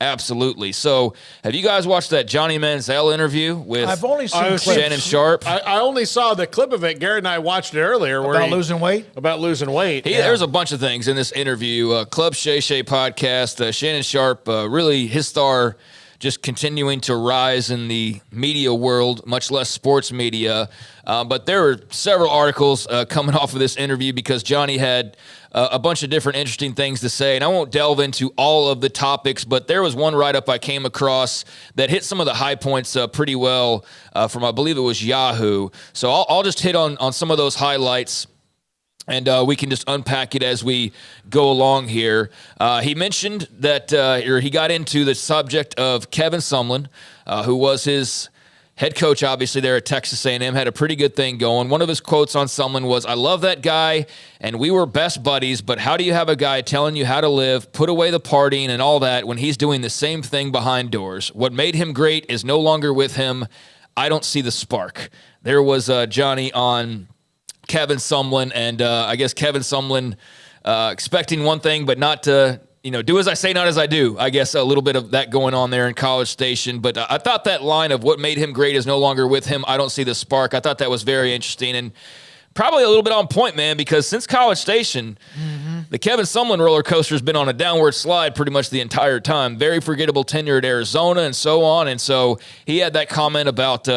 Absolutely. So, have you guys watched that Johnny Manziel interview with I've only seen Shannon Sharpe? I only saw the clip of it. Garrett and I watched it earlier. About losing weight? About losing weight. There's a bunch of things in this interview. Club Shay Shay podcast, Shannon Sharpe, really his star just continuing to rise in the media world, much less sports media. But there were several articles coming off of this interview because Johnny had a bunch of different interesting things to say. And I won't delve into all of the topics, but there was one write-up I came across that hit some of the high points pretty well from, I believe it was Yahoo. So I'll just hit on some of those highlights. And we can just unpack it as we go along here. He mentioned that, or he got into the subject of Kevin Sumlin, who was his head coach, obviously, there at Texas A&M, had a pretty good thing going. One of his quotes on Sumlin was, "I love that guy, and we were best buddies, but how do you have a guy telling you how to live, put away the partying and all that when he's doing the same thing behind doors? What made him great is no longer with him. I don't see the spark." There was Johnny on Kevin Sumlin, and I guess Kevin Sumlin expecting one thing, but not to, do as I say, not as I do. I guess a little bit of that going on there in College Station. But I thought that line of what made him great is no longer with him. I don't see the spark. I thought that was very interesting and probably a little bit on point, man, because since College Station, the Kevin Sumlin roller coaster has been on a downward slide pretty much the entire time. Very forgettable tenure at Arizona and so on. And so he had that comment about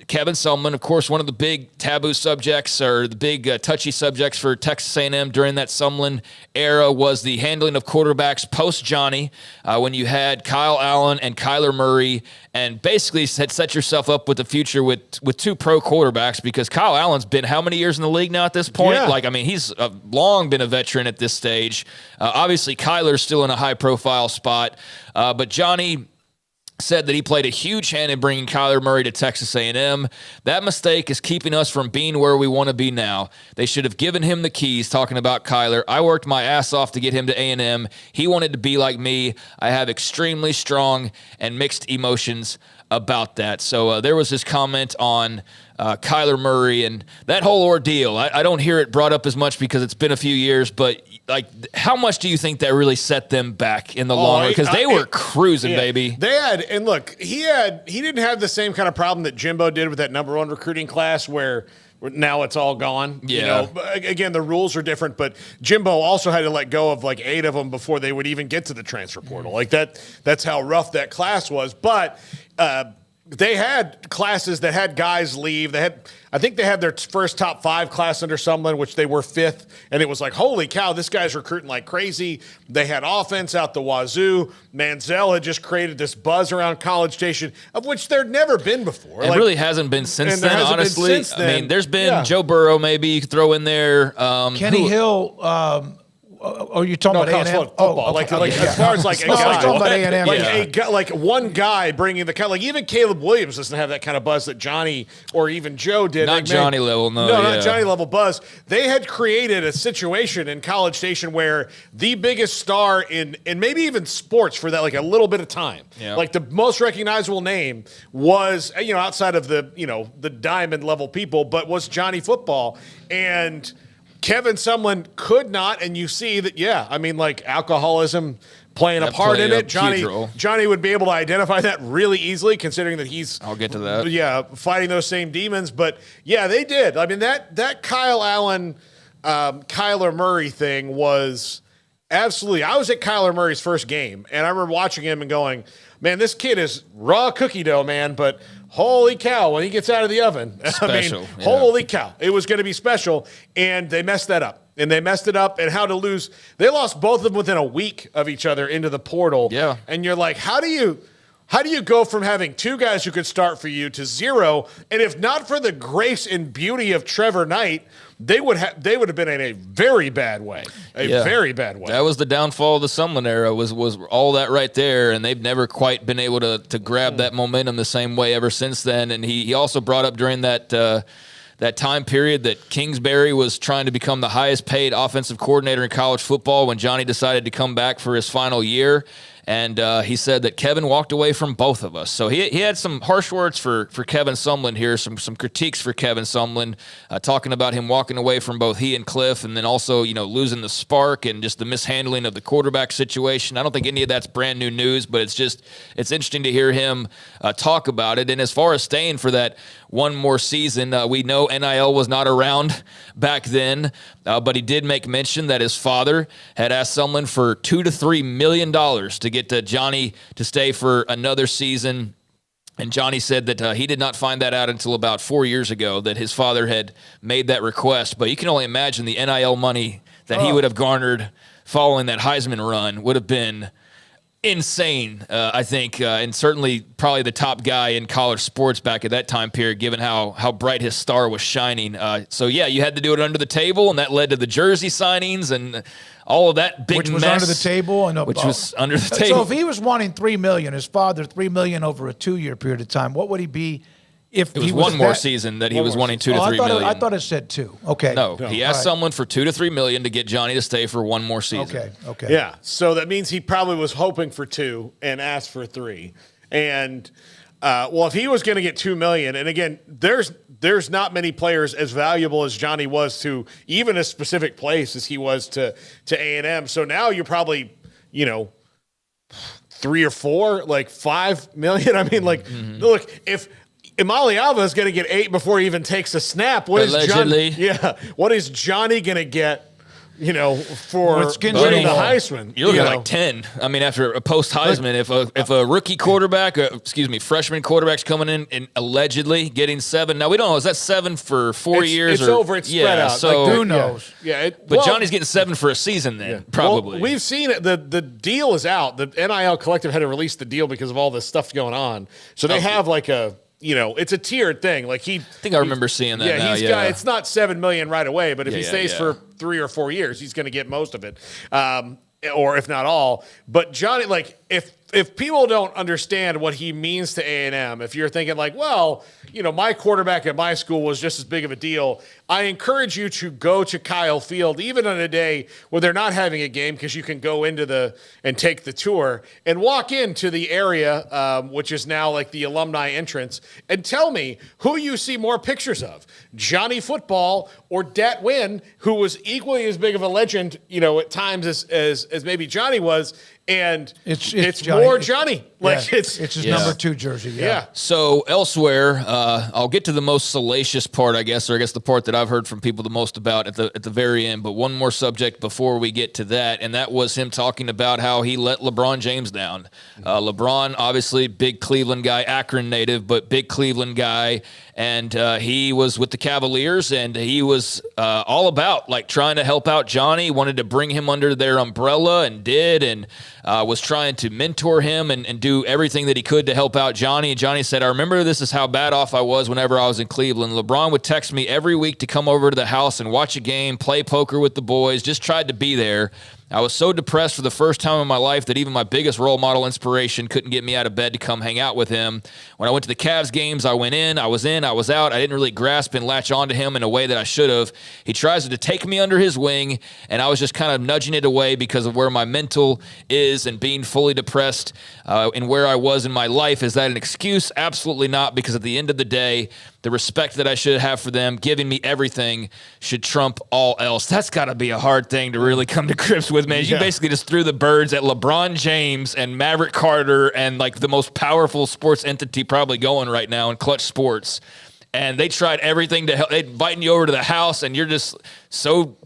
Kevin Sumlin. Of course, one of the big taboo subjects or the big touchy subjects for Texas A&M during that Sumlin era was the handling of quarterbacks post-Johnny when you had Kyle Allen and Kyler Murray and basically had set yourself up with the future with two pro quarterbacks because Kyle Allen's been how many years in the league now at this point? Yeah. He's long been a veteran at this stage. Obviously, Kyler's still in a high-profile spot, but Johnny said that he played a huge hand in bringing Kyler Murray to Texas A&M. That mistake is keeping us from being where we want to be now. They should have given him the keys, talking about Kyler. I worked my ass off to get him to A&M. He wanted to be like me. I have extremely strong and mixed emotions about that. So there was his comment on Kyler Murray and that whole ordeal. I don't hear it brought up as much because it's been a few years, but how much do you think that really set them back in the long run? Because they were cruising, baby. They had, and look, he didn't have the same kind of problem that Jimbo did with that number one recruiting class where now it's all gone. Yeah. Again, the rules are different, but Jimbo also had to let go of 8 of them before they would even get to the transfer portal. That's how rough that class was. But they had classes that had guys leave. I think they had their first top 5 class under Sumlin, which they were 5th, and it was like, holy cow, this guy's recruiting like crazy. They had offense out the wazoo. Manziel had just created this buzz around College Station, of which there'd never been before. It really hasn't been since then, honestly. I mean, there's been Joe Burrow, maybe you could throw in there. Kenny Hill. You're talking about A&M? Football. As far as a guy. Talking about A&M. A guy, one guy bringing the kind, even Caleb Williams doesn't have that kind of buzz that Johnny or even Joe did. Not Johnny level, no. No, not Johnny level buzz. They had created a situation in College Station where the biggest star in maybe even sports for that a little bit of time, the most recognizable name was outside of the diamond level people, but was Johnny Football. And Kevin Sumlin could not, and you see that, alcoholism playing a part in it. Johnny would be able to identify that really easily, considering that he's I'll get to that. Fighting those same demons. But they did. I mean, that Kyle Allen, Kyler Murray thing was absolutely. I was at Kyler Murray's first game, and I remember watching him and going, "Man, this kid is raw cookie dough, man." But holy cow, when he gets out of the oven, special, holy cow, it was going to be special. And they messed that up. And they messed it up, and how to lose. They lost both of them within a week of each other into the portal. Yeah. And you're like, how do you go from having 2 guys who could start for you to 0? And if not for the grace and beauty of Trevor Knight, they would have been in a very bad way. Very bad way. That was the downfall of the Sumlin era, was all that right there, and they've never quite been able to grab that momentum the same way ever since then. And he also brought up during that time period that Kingsbury was trying to become the highest paid offensive coordinator in college football when Johnny decided to come back for his final year. And he said that Kevin walked away from both of us. So he had some harsh words for Kevin Sumlin here, some critiques for Kevin Sumlin, talking about him walking away from both he and Cliff, and then also, losing the spark and just the mishandling of the quarterback situation. I don't think any of that's brand new news, but it's interesting to hear him talk about it. And as far as staying for that one more season, we know NIL was not around back then, but he did make mention that his father had asked Sumlin for $2 to $3 million to get Johnny to stay for another season. And Johnny said that he did not find that out until about 4 years ago, that his father had made that request. But you can only imagine the NIL money that he would have garnered following that Heisman run would have been insane, I think, and certainly probably the top guy in college sports back at that time period, given how bright his star was shining. So, yeah, you had to do it under the table, and that led to the jersey signings and all of that big mess. Which was under the table. Was under the table. So if he was wanting $3 million, his father $3 million over a 2-year period of time, what would he be? If it was one more season that he was wanting $2 to $3 million. I thought it said 2. Okay. No, he asked someone for $2 to $3 million to get Johnny to stay for one more season. Okay. Yeah, so that means he probably was hoping for 2 and asked for 3. And if he was going to get $2 million, and again, there's not many players as valuable as Johnny was to even a specific place as he was to A&M. So now you're probably 3 or 4, like $5 million. I mean, look, if Imaliava is going to get 8 before he even takes a snap, what is Johnny going to get? For winning the Heisman. You're looking at like 10. I mean, after a post Heisman, if a rookie quarterback, freshman quarterback's coming in and allegedly getting 7. Now we don't know, is that 7 for 4 years? It's over. It's spread out. So who knows? But Johnny's getting 7 for a season then, probably. Well, we've seen it. The deal is out. The NIL collective had to release the deal because of all this stuff going on. So they have like a. It's a tiered thing. Like I think I remember seeing that. It's not $7 million right away, but if he stays for 3 or 4 years, he's going to get most of it, or if not all. But Johnny, if people don't understand what he means to A&M, if you're thinking my quarterback at my school was just as big of a deal, I encourage you to go to Kyle Field, even on a day where they're not having a game, because you can go into and take the tour and walk into the area, which is now like the alumni entrance, and tell me who you see more pictures of, Johnny Football or Dat Win, who was equally as big of a legend, at times as maybe Johnny was. And it's Johnny. More Johnny. It's his number 2 jersey. Yeah. So elsewhere, I'll get to the most salacious part, I guess the part that I've heard from people the most about at the very end. But one more subject before we get to that, and that was him talking about how he let LeBron James down. LeBron, obviously, big Cleveland guy, Akron native, but big Cleveland guy. And he was with the Cavaliers, and he was all about trying to help out Johnny, wanted to bring him under their umbrella, and did, and was trying to mentor him and do everything that he could to help out Johnny. And Johnny said, I remember this is how bad off I was whenever I was in Cleveland. LeBron would text me every week to come over to the house and watch a game, play poker with the boys, just tried to be there. I was so depressed for the first time in my life that even my biggest role model inspiration couldn't get me out of bed to come hang out with him. When I went to the Cavs games, I went in, I was out. I didn't really grasp and latch onto him in a way that I should have. He tries to take me under his wing, and I was just kind of nudging it away because of where my mental is and being fully depressed and where I was in my life. Is that an excuse? Absolutely not, because at the end of the day, the respect that I should have for them, giving me everything, should trump all else. That's got to be a hard thing to really come to grips with, man. You basically just threw the birds at LeBron James and Maverick Carter and the most powerful sports entity probably going right now in clutch sports. And they tried everything to help. They inviting you over to the house, and you're just so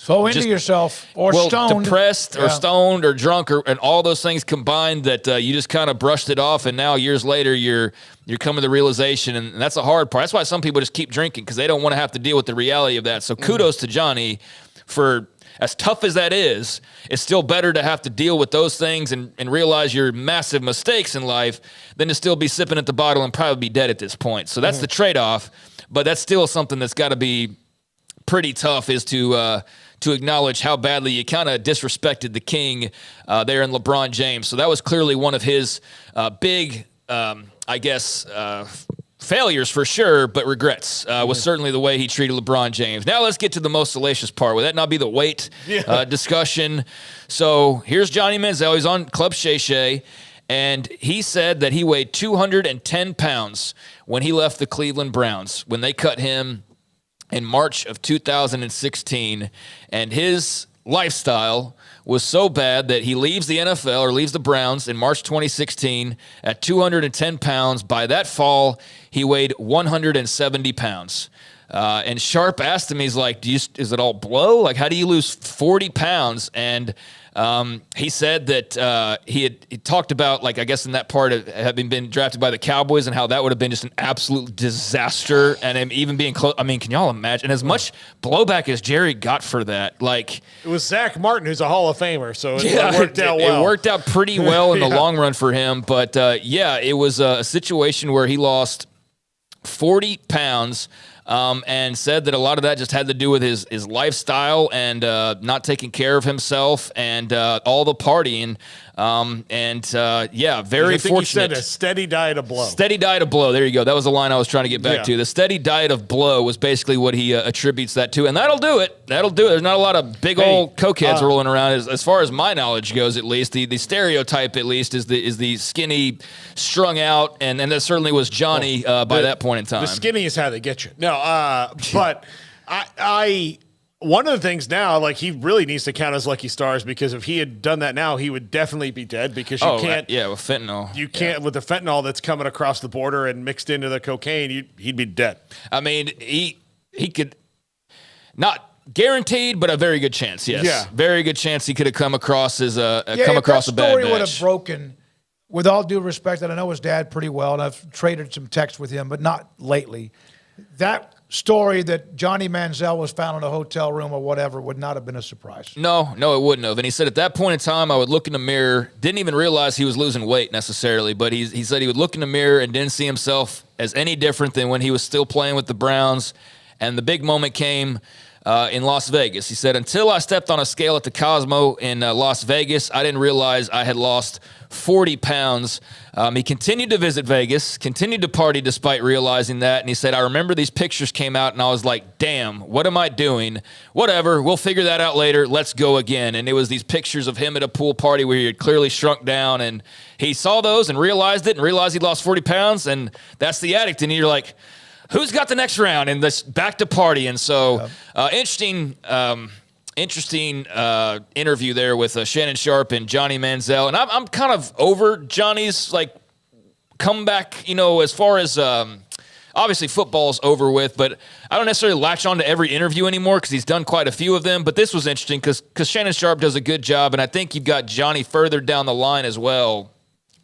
into yourself, or stoned, depressed, or stoned, or drunk, and all those things combined that you just kind of brushed it off. And now years later, you're coming to the realization, and that's a hard part. That's why some people just keep drinking, because they don't want to have to deal with the reality of that. So kudos to Johnny for, as tough as that is, it's still better to have to deal with those things and realize your massive mistakes in life than to still be sipping at the bottle and probably be dead at this point. So that's the trade-off, but that's still something that's got to be pretty tough, is to acknowledge how badly you kind of disrespected the king there in LeBron James. So that was clearly one of his big, failures for sure, but regrets was certainly the way he treated LeBron James. Now let's get to the most salacious part. Would that not be the weight discussion? So here's Johnny Manziel. He's on Club Shay Shay, and he said that he weighed 210 pounds when he left the Cleveland Browns, when they cut him in March of 2016, and his lifestyle was so bad that he leaves the NFL, or leaves the Browns, in March 2016 at 210 pounds. By that fall, he weighed 170 pounds. And Sharpe asked him, he's like, is it all blow? Like, how do you lose 40 pounds? And he said that he talked about, like, I guess in that part of having been drafted by the Cowboys and how that would have been just an absolute disaster. And him even being close. I mean, can y'all imagine? And as much blowback as Jerry got for that, like, it was Zach Martin, who's a Hall of Famer, so it worked out well. It worked out pretty well in the long run for him. But it was a situation where he lost 40 pounds. And said that a lot of that just had to do with his lifestyle and not taking care of himself and all the partying. Very I think fortunate. He said a steady diet of blow. Steady diet of blow. There you go. That was the line I was trying to get back to. The steady diet of blow was basically what he attributes that to. And that'll do it. That'll do it. There's not a lot of big old cokeheads rolling around, as far as my knowledge goes, at least. The stereotype, at least, is the skinny, strung out, and that certainly was Johnny by that point in time. The skinny is how they get you. No, but I one of the things now, like, he really needs to count as lucky stars, because if he had done that now, he would definitely be dead, because you can't. With fentanyl. You can't, with the fentanyl that's coming across the border and mixed into the cocaine, he'd be dead. I mean, he could, not guaranteed, but a very good chance, yes. Yeah. Very good chance he could have come across as a bad If that story batch. would have broken, with all due respect, and I know his dad pretty well, and I've traded some texts with him, but not lately. That story that Johnny Manziel was found in a hotel room or whatever would not have been a surprise. No, it wouldn't have. And he said at that point in time, I would look in the mirror, didn't even realize he was losing weight necessarily, but he said he would look in the mirror and didn't see himself as any different than when he was still playing with the Browns. And the big moment came in Las Vegas. He said, until I stepped on a scale at the Cosmo in Las Vegas, I didn't realize I had lost 40 pounds. He continued to visit Vegas, continued to party despite realizing that. And he said, I remember these pictures came out and I was like, damn, what am I doing? Whatever, we'll figure that out later. Let's go again. And it was these pictures of him at a pool party where he had clearly shrunk down. And he saw those and realized it and realized he lost 40 pounds. And that's the addict. And you're like, who's got the next round? And this back to party. And so interesting interview there with Shannon Sharpe and Johnny Manziel. And I'm kind of over Johnny's, like, comeback, as far as obviously football's over with, but I don't necessarily latch on to every interview anymore because he's done quite a few of them. But this was interesting because Shannon Sharpe does a good job, and I think you've got Johnny further down the line as well,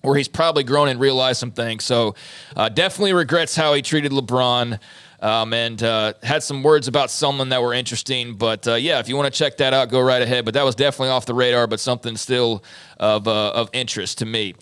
where he's probably grown and realized some things. So definitely regrets how he treated LeBron. And had some words about someone that were interesting. But, if you want to check that out, go right ahead. But that was definitely off the radar, but something still of interest to me.